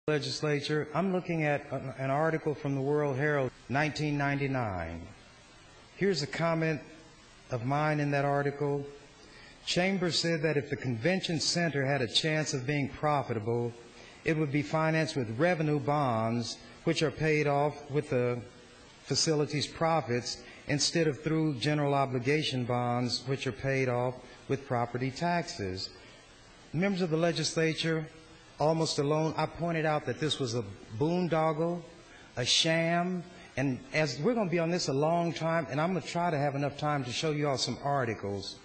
Legislature. I'm looking at an article from the World Herald, 1999. Here's a comment of mine in that article. Chambers said that if the convention center had a chance of being profitable, it would be financed with revenue bonds, which are paid off with the facility's profits, instead of through general obligation bonds, which are paid off with property taxes. Members of the legislature, almost alone, I pointed out that this was a boondoggle, a sham, and as we're going to be on this a long time, and I'm going to try to have enough time to show you all some articles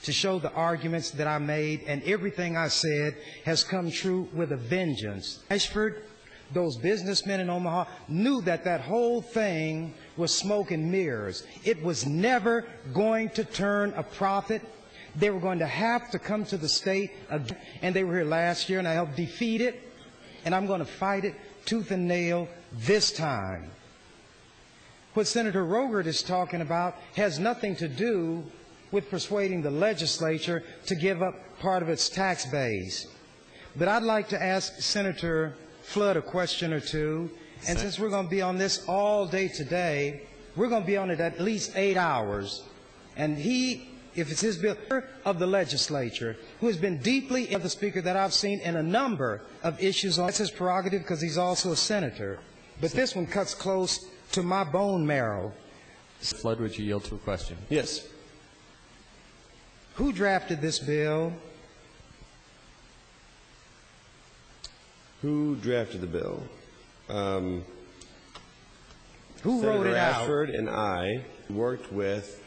to show the arguments that I made, and everything I said has come true with a vengeance. Ashford, those businessmen in Omaha, knew that that whole thing was smoke and mirrors. It was never going to turn a profit. They were going to have to come to the state again, and they were here last year, and I helped defeat it, and I'm going to fight it tooth and nail this time. What Senator Rogert is talking about has nothing to do with persuading the legislature to give up part of its tax base. But I'd like to ask Senator Flood a question or two, and since we're going to be on this all day today, we're going to be on it at least 8 hours, and if it's his bill, of the legislature, who has been deeply the speaker that I've seen in a number of issues. That's his prerogative because he's also a senator. But this one cuts close to my bone marrow. Flood, would you yield to a question? Yes. Who drafted this bill? Who drafted the bill? Who wrote it out? Ashford and I worked with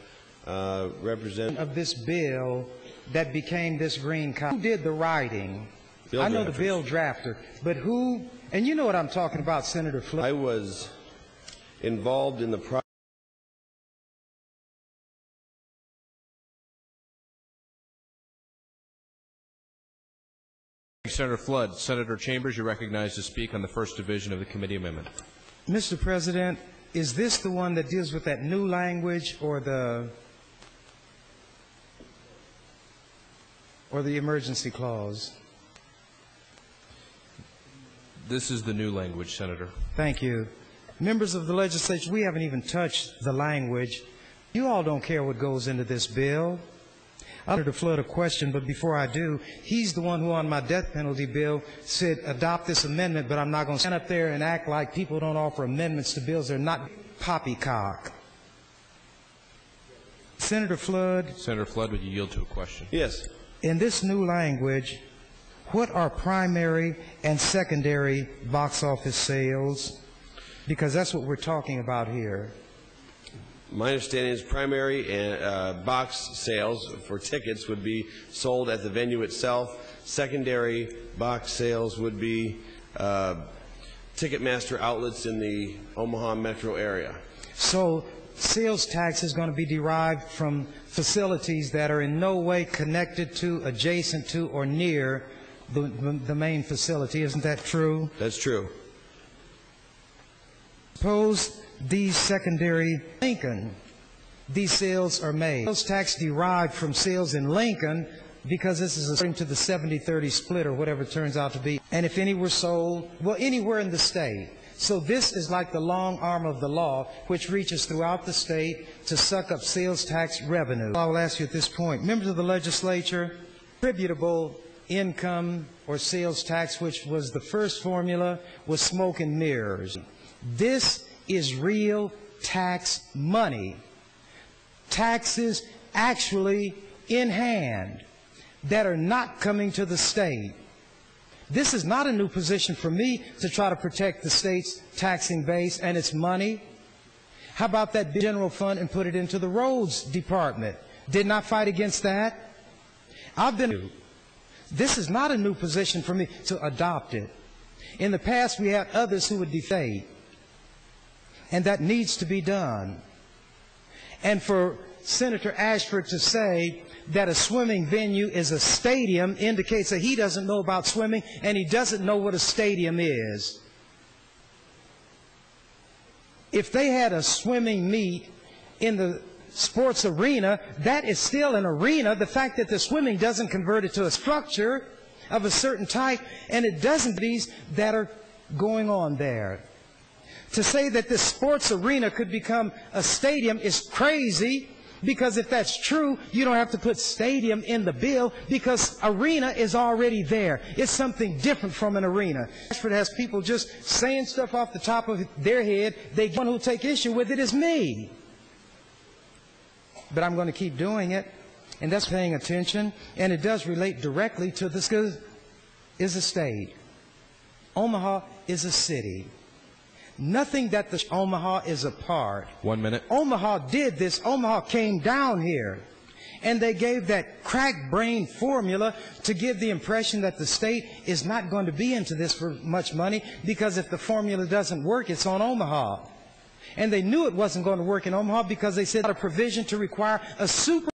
representative of this bill that became this green copy. Who did the writing? Bill I know drafters. the bill drafter, but who? And you know what I'm talking about, Senator Flood. I was involved in the process. Senator Flood. Senator Chambers, you're recognized to speak on the first division of the committee amendment. Mr. President, is this the one that deals with that new language or the emergency clause? This is the new language, Senator. Thank you. Members of the legislature, we haven't even touched the language. You all don't care what goes into this bill. I'll Senator Flood a question, but before I do, he's the one who on my death penalty bill said adopt this amendment, but I'm not going to stand up there and act like people don't offer amendments to bills. They're not poppycock. Senator Flood. Senator Flood, would you yield to a question? Yes. In this new language, what are primary and secondary box office sales? Because that's what we're talking about here. My understanding is primary and box sales for tickets would be sold at the venue itself. Secondary box sales would be Ticketmaster outlets in the Omaha metro area. So sales tax is going to be derived from facilities that are in no way connected to, adjacent to, or near the main facility. Isn't that true? That's true. Suppose these secondary Lincoln, these sales are made. Sales tax derived from sales in Lincoln because this is according to the 70-30 split or whatever it turns out to be. And if any were sold, well, anywhere in the state. So this is like the long arm of the law, which reaches throughout the state to suck up sales tax revenue. I will ask you at this point, members of the legislature, attributable income or sales tax, which was the first formula, was smoke and mirrors. This is real tax money. Taxes actually in hand that are not coming to the state. This is not a new position for me to try to protect the state's taxing base and its money. How about that general fund and put it into the roads department? Didn't I fight against that? This is not a new position for me to adopt it. In the past, we had others who would defame, and that needs to be done. And for Senator Ashford to say that a swimming venue is a stadium indicates that he doesn't know about swimming and he doesn't know what a stadium is. If they had a swimming meet in the sports arena, that is still an arena. The fact that the swimming doesn't convert it to a structure of a certain type, and it doesn't these that are going on there. To say that this sports arena could become a stadium is crazy, because if that's true, you don't have to put stadium in the bill, because arena is already there. It's something different from an arena. Ashford has people just saying stuff off the top of their head. The one who'll take issue with it is me. But I'm going to keep doing it, and that's paying attention, and it does relate directly to this. Is a state. Omaha is a city. Nothing that the Omaha is a part. 1 minute. Omaha did this. Omaha came down here, and they gave that crack brain formula to give the impression that the state is not going to be into this for much money, because if the formula doesn't work, it's on Omaha. And they knew it wasn't going to work in Omaha because they said a provision to require a super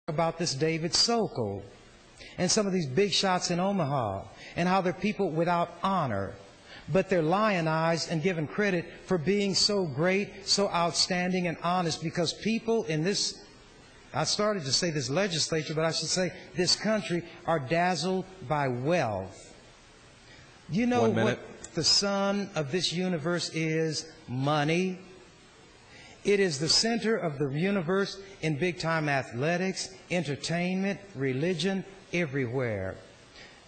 about this David Sokol and some of these big shots in Omaha, and how they're people without honor, but they're lionized and given credit for being so great, so outstanding and honest, because people in this, I started to say this legislature, but I should say this country, are dazzled by wealth. You know what the sun of this universe is? Money. It is the center of the universe in big-time athletics, entertainment, religion, everywhere.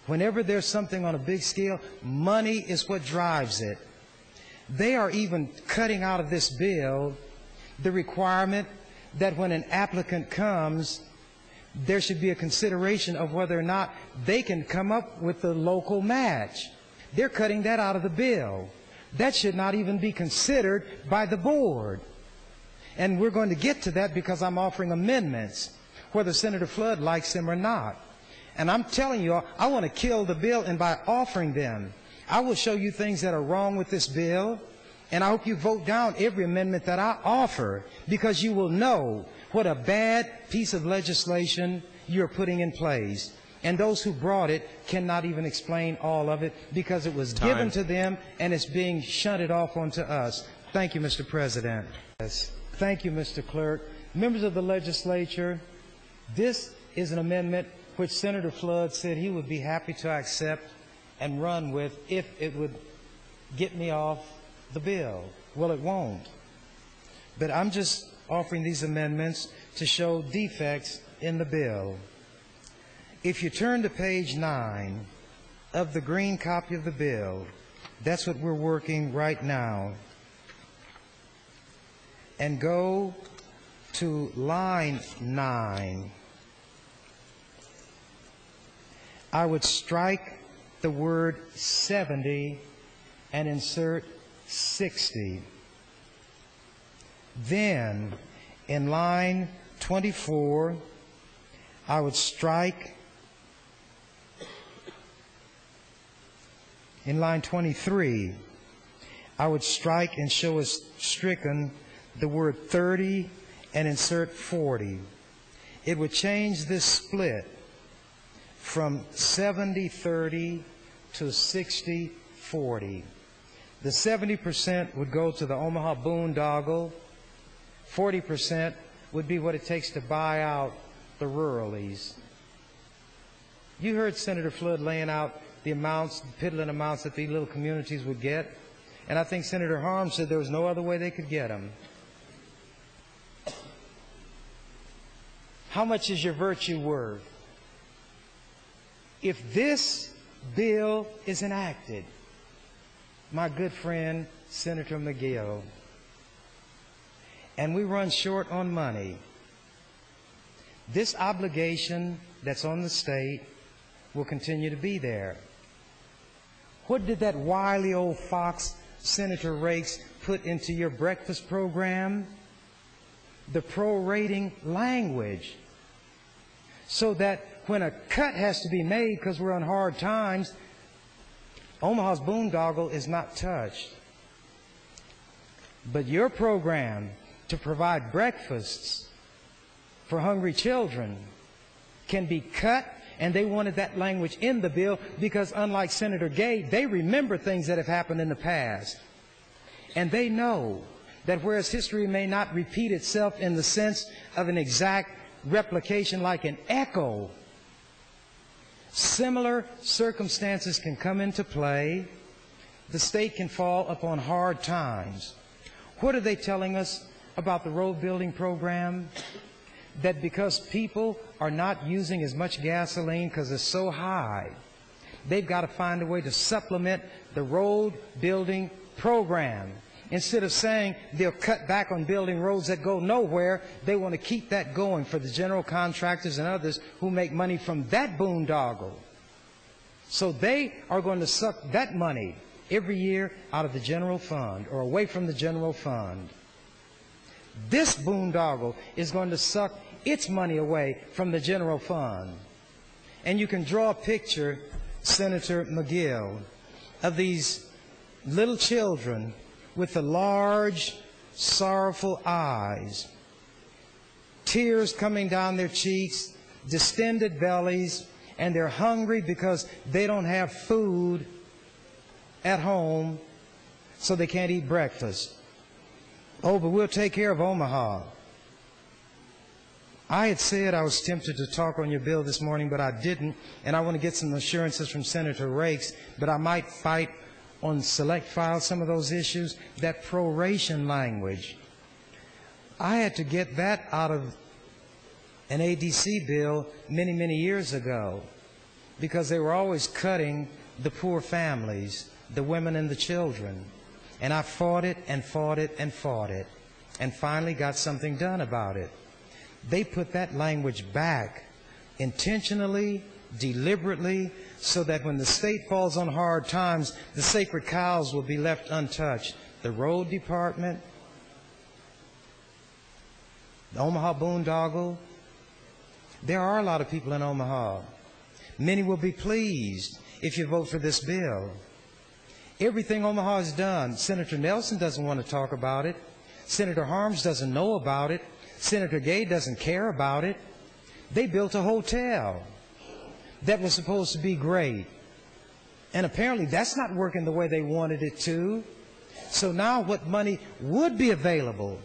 Whenever there's something on a big scale, money is what drives it. They are even cutting out of this bill the requirement that when an applicant comes, there should be a consideration of whether or not they can come up with the local match. They're cutting that out of the bill. That should not even be considered by the board. And we're going to get to that because I'm offering amendments, whether Senator Flood likes them or not. And I'm telling you, I want to kill the bill, and by offering them, I will show you things that are wrong with this bill, and I hope you vote down every amendment that I offer, because you will know what a bad piece of legislation you're putting in place. And those who brought it cannot even explain all of it, because it was given to them and it's being shunted off onto us. Thank you, Mr. President. Yes. Thank you, Mr. Clerk. Members of the legislature, this is an amendment which Senator Flood said he would be happy to accept and run with if it would get me off the bill. Well, it won't. But I'm just offering these amendments to show defects in the bill. If you turn to page 9 of the green copy of the bill, that's what we're working right now, and go to line 9, I would strike the word 70 and insert 60. Then, in line 24, I would strike, in line 23, I would strike and show as stricken the word 30 and insert 40. It would change this split from 70-30 to 60-40. The 70% would go to the Omaha boondoggle. 40% would be what it takes to buy out the ruralies. You heard Senator Flood laying out the amounts, piddling amounts that these little communities would get. And I think Senator Harms said there was no other way they could get them. How much is your virtue worth? If this bill is enacted, my good friend Senator McGill, and we run short on money, this obligation that's on the state will continue to be there. What did that wily old fox, Senator Rakes, put into your breakfast program? The prorating language. So that when a cut has to be made because we're on hard times, Omaha's boondoggle is not touched. But your program to provide breakfasts for hungry children can be cut, and they wanted that language in the bill because, unlike Senator Gay, they remember things that have happened in the past. And they know that whereas history may not repeat itself in the sense of an exact replication like an echo, similar circumstances can come into play. The state can fall upon hard times. What are they telling us about the road building program? That because people are not using as much gasoline because it's so high, they've got to find a way to supplement the road building program. Instead of saying they'll cut back on building roads that go nowhere, they want to keep that going for the general contractors and others who make money from that boondoggle. So they are going to suck that money every year out of the general fund or away from the general fund. This boondoggle is going to suck its money away from the general fund. And you can draw a picture, Senator McGill, of these little children with the large, sorrowful eyes, tears coming down their cheeks, distended bellies, and they're hungry because they don't have food at home, so they can't eat breakfast. Oh, but we'll take care of Omaha. I had said I was tempted to talk on your bill this morning, but I didn't, and I want to get some assurances from Senator Rakes, but I might fight on select file some of those issues. That proration language, I had to get that out of an ADC bill many, many years ago because they were always cutting the poor families, the women and the children. And I fought it and fought it and fought it, and finally got something done about it. They put that language back intentionally, deliberately, so that when the state falls on hard times, the sacred cows will be left untouched. The road department, the Omaha boondoggle. There are a lot of people in Omaha. Many will be pleased if you vote for this bill. Everything Omaha has done, Senator Nelson doesn't want to talk about it. Senator Harms doesn't know about it. Senator Gay doesn't care about it. They built a hotel that was supposed to be great. And apparently that's not working the way they wanted it to. So now what money would be available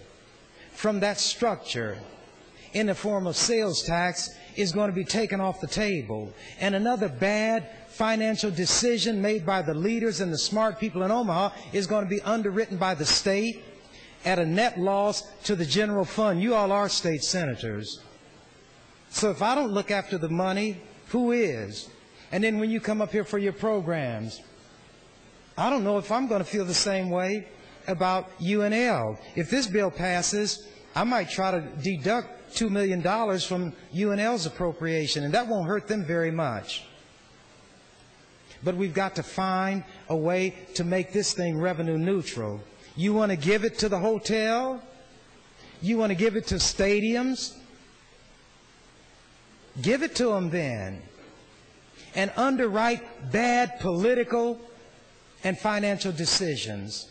from that structure in the form of sales tax is going to be taken off the table. And another bad financial decision made by the leaders and the smart people in Omaha is going to be underwritten by the state at a net loss to the general fund. You all are state senators. So if I don't look after the money, who is? And then when you come up here for your programs, I don't know if I'm going to feel the same way about UNL. If this bill passes, I might try to deduct $2 million from UNL's appropriation, and that won't hurt them very much. But we've got to find a way to make this thing revenue neutral. You want to give it to the hotel? You want to give it to stadiums? Give it to them then. And underwrite bad political and financial decisions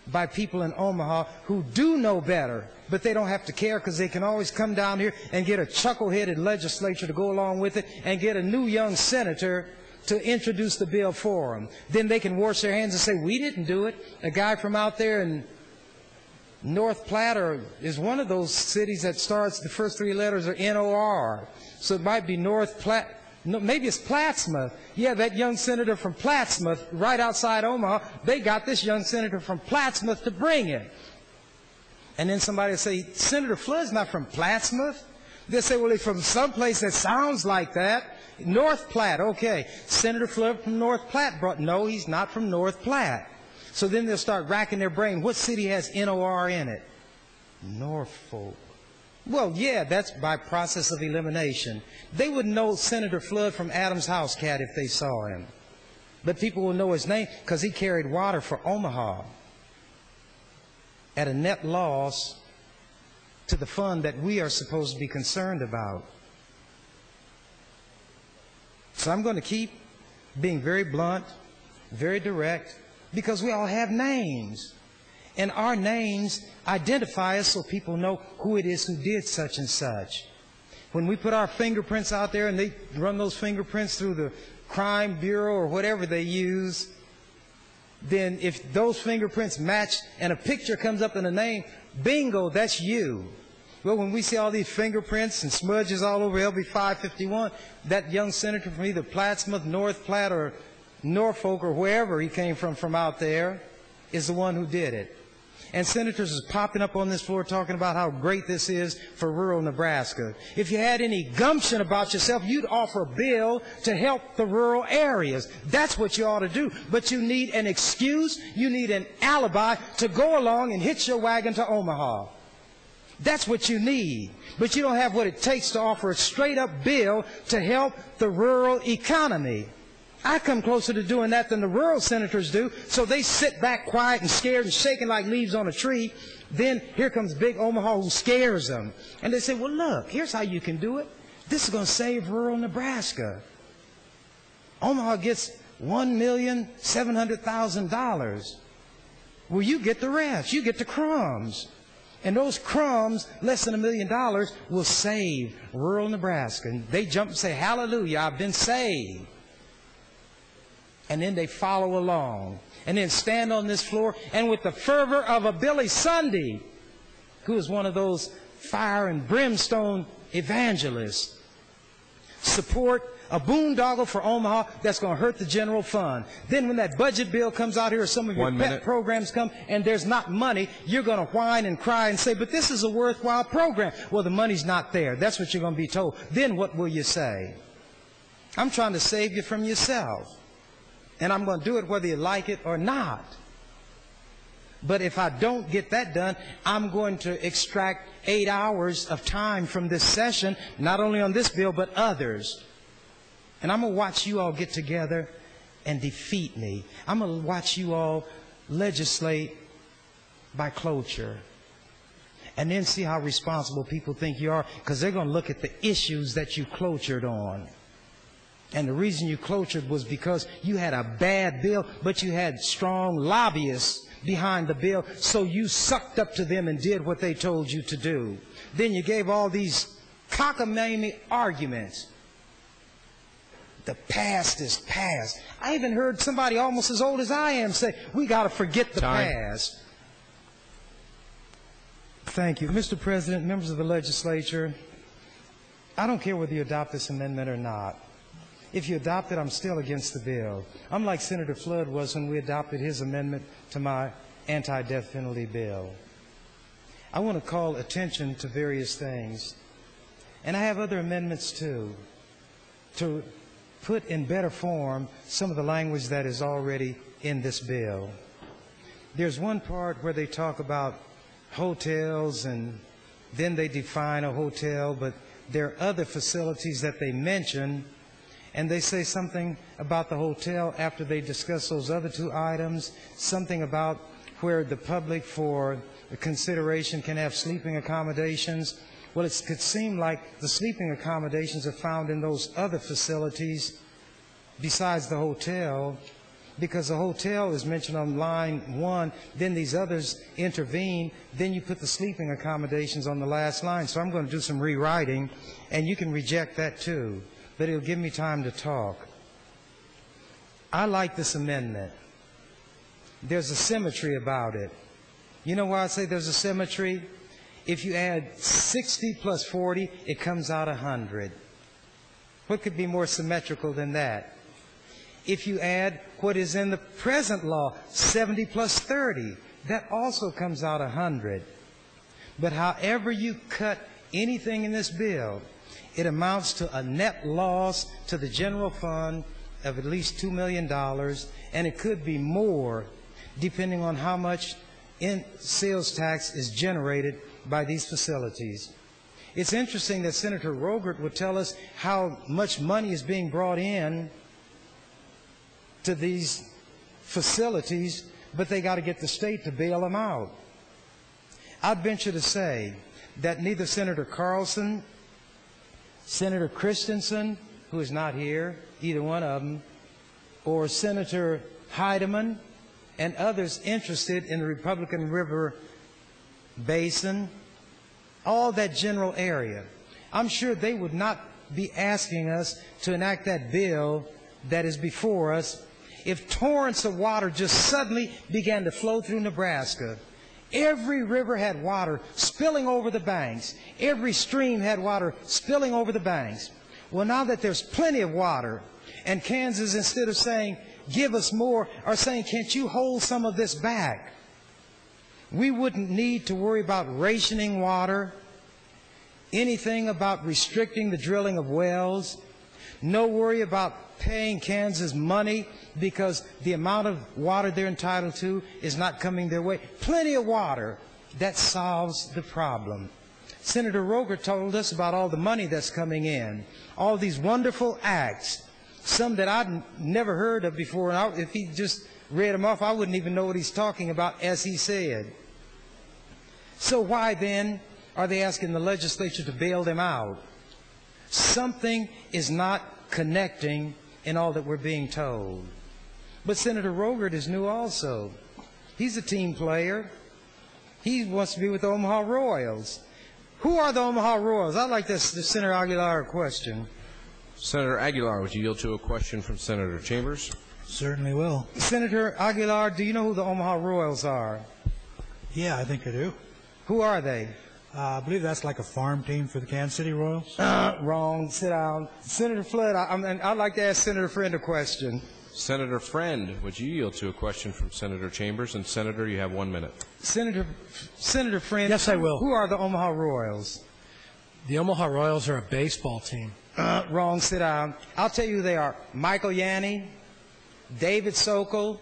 by people in Omaha who do know better, but they don't have to care because they can always come down here and get a chuckle-headed legislature to go along with it and get a new young senator to introduce the bill for them. Then they can wash their hands and say, we didn't do it. A guy from out there in North Platte is one of those cities that starts, the first three letters are N-O-R. So it might be North Platte. No, maybe it's Plattsmouth. Yeah, that young senator from Plattsmouth, right outside Omaha, they got this young senator from Plattsmouth to bring it. And then somebody will say, Senator Flood's not from Plattsmouth. They'll say, well, he's from someplace that sounds like that. North Platte, okay. Senator Flood from North Platte brought, no, he's not from North Platte. So then they'll start racking their brain. What city has N-O-R in it? Norfolk. Well, yeah, that's by process of elimination. They wouldn't know Senator Flood from Adams House Cat if they saw him. But people will know his name because he carried water for Omaha at a net loss to the fund that we are supposed to be concerned about. So I'm going to keep being very blunt, very direct, because we all have names. And our names identify us so people know who it is who did such and such. When we put our fingerprints out there and they run those fingerprints through the crime bureau or whatever they use, then if those fingerprints match and a picture comes up in a name, bingo, that's you. Well, when we see all these fingerprints and smudges all over LB 551, that young senator from either Plattsmouth, North Platte, or Norfolk, or wherever he came from out there, is the one who did it. And senators is popping up on this floor talking about how great this is for rural Nebraska. If you had any gumption about yourself, you'd offer a bill to help the rural areas. That's what you ought to do. But you need an excuse, you need an alibi to go along and hitch your wagon to Omaha. That's what you need. But you don't have what it takes to offer a straight-up bill to help the rural economy. I come closer to doing that than the rural senators do, so they sit back quiet and scared and shaking like leaves on a tree. Then here comes big Omaha who scares them. And they say, well, look, here's how you can do it. This is going to save rural Nebraska. Omaha gets $1,700,000. Well, you get the rest. You get the crumbs. And those crumbs, less than $1 million, will save rural Nebraska. And they jump and say, hallelujah, I've been saved. And then they follow along. And then stand on this floor, and with the fervor of a Billy Sunday, who is one of those fire and brimstone evangelists, support a boondoggle for Omaha that's going to hurt the general fund. Then when that budget bill comes out here, or some of your pet programs come, and there's not money, you're going to whine and cry and say, but this is a worthwhile program. Well, the money's not there. That's what you're going to be told. Then what will you say? I'm trying to save you from yourself. And I'm going to do it whether you like it or not. But if I don't get that done, I'm going to extract 8 hours of time from this session, not only on this bill, but others. And I'm going to watch you all get together and defeat me. I'm going to watch you all legislate by cloture. And then see how responsible people think you are, because they're going to look at the issues that you clotured on. And the reason you clotured was because you had a bad bill, but you had strong lobbyists behind the bill, so you sucked up to them and did what they told you to do. Then you gave all these cockamamie arguments. The past is past. I even heard somebody almost as old as I am say, we got to forget the past. Thank you. Mr. President, members of the legislature, I don't care whether you adopt this amendment or not. If you adopt it, I'm still against the bill. I'm like Senator Flood was when we adopted his amendment to my anti-death penalty bill. I want to call attention to various things. And I have other amendments, too, to put in better form some of the language that is already in this bill. There's one part where they talk about hotels, and then they define a hotel, but there are other facilities that they mention, and they say something about the hotel after they discuss those other two items, something about where the public for consideration can have sleeping accommodations. Well, it could seem like the sleeping accommodations are found in those other facilities besides the hotel, because the hotel is mentioned on line 1, then these others intervene, then you put the sleeping accommodations on the last line. So I'm going to do some rewriting, and you can reject that too, but it'll give me time to talk. I like this amendment. There's a symmetry about it. You know why I say there's a symmetry? If you add 60 plus 40, it comes out 100. What could be more symmetrical than that? If you add what is in the present law, 70 plus 30, that also comes out 100. But however you cut anything in this bill, it amounts to a net loss to the general fund of at least $2 million, and it could be more depending on how much in sales tax is generated by these facilities. It's interesting that Senator Rogert would tell us how much money is being brought in to these facilities, but they got to get the state to bail them out. I'd venture to say that neither Senator Carlson, Senator Christensen, who is not here, either one of them, or Senator Heidemann and others interested in the Republican River Basin, all that general area, I'm sure they would not be asking us to enact that bill that is before us if torrents of water just suddenly began to flow through Nebraska. Every river had water spilling over the banks. Every stream had water spilling over the banks. Well, now that there's plenty of water, and Kansas, instead of saying, give us more, are saying, can't you hold some of this back? We wouldn't need to worry about rationing water, anything about restricting the drilling of wells, no worry about paying Kansas money because the amount of water they're entitled to is not coming their way. Plenty of water. That solves the problem. Senator Roger told us about all the money that's coming in, all these wonderful acts, some that I'd never heard of before. And if he just read them off, I wouldn't even know what he's talking about, as he said. So why then are they asking the legislature to bail them out? Something is not connecting in all that we're being told. But Senator Roger is new also. He's a team player. He wants to be with the Omaha Royals. Who are the Omaha Royals? I'd like to ask Senator Aguilar a question. Senator Aguilar, would you yield to a question from Senator Chambers? Certainly will. Senator Aguilar, do you know who the Omaha Royals are? Yeah, I think I do. Who are they? I believe that's like a farm team for the Kansas City Royals. Wrong. Sit down. Senator Flood, I'd like to ask Senator Friend a question. Senator Friend, would you yield to a question from Senator Chambers? And Senator, you have 1 minute. Senator Friend. Yes, I will. Who are the Omaha Royals? The Omaha Royals are a baseball team. Wrong. Sit down. I'll tell you who they are. Michael Yanni, David Sokol,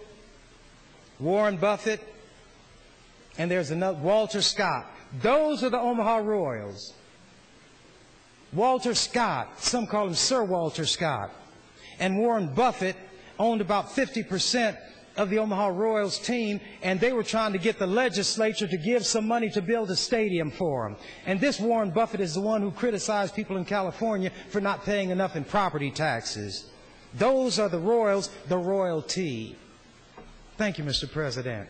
Warren Buffett, and there's another, Walter Scott. Those are the Omaha Royals. Walter Scott, some call him Sir Walter Scott, and Warren Buffett owned about 50% of the Omaha Royals team, and they were trying to get the legislature to give some money to build a stadium for them. And this Warren Buffett is the one who criticized people in California for not paying enough in property taxes. Those are the Royals, the royalty. Thank you, Mr. President.